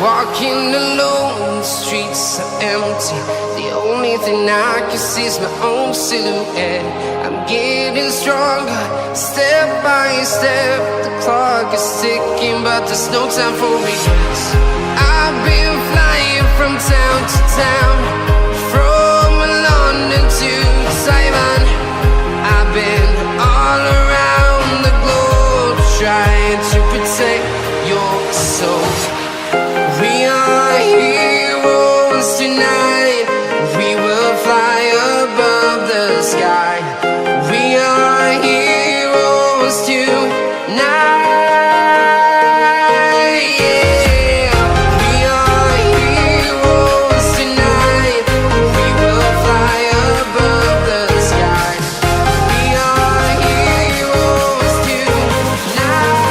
Walking alone, the streets are empty. The only thing I can see is my own silhouette. I'm getting stronger, step by step. The clock is ticking, but there's no time for regrets. I've been flying from town to town, from London to Taiwan. I've been all around the globe, trying to protect your soul. We are heroes tonight. We will fly above the sky. We are heroes tonight. Yeah. We are heroes tonight. We will fly above the sky. We are heroes tonight.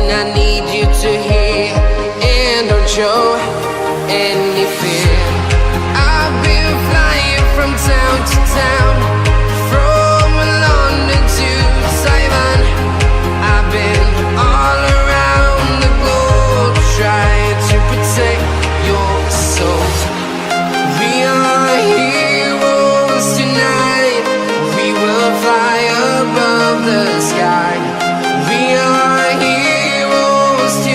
I need you to hear, and don't show any fear. I've been flying from town to town, from London to Taiwan. I've been all around the globe, trying to protect your soul. We are heroes tonight. We will fly above the sky. We are heroes tonight.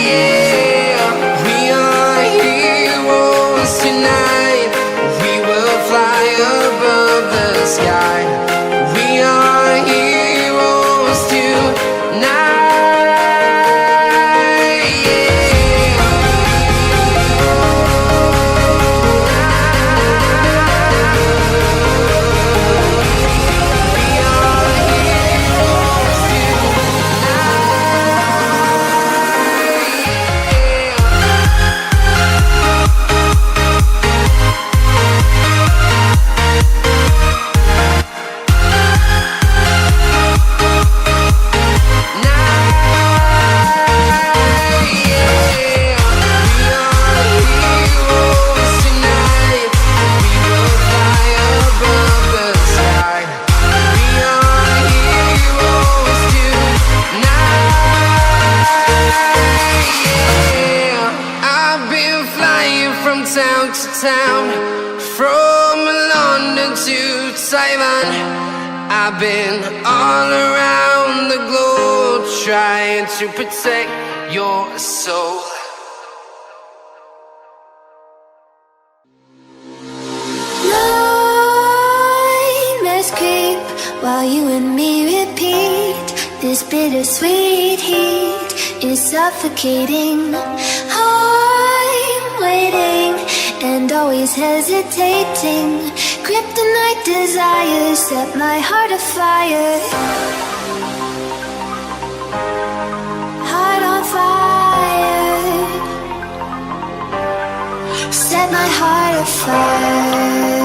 Yeah. We are heroes tonight. We will fly above the sky. We are heroes tonight. Town to town, from London to Taiwan. I've been all around the globe, trying to protect your soul. Nightmares creep while you and me repeat. This bittersweet heat is suffocating. I'm waiting and always hesitating. Kryptonite desires set my heart afire. Heart on fire. Set my heart afire.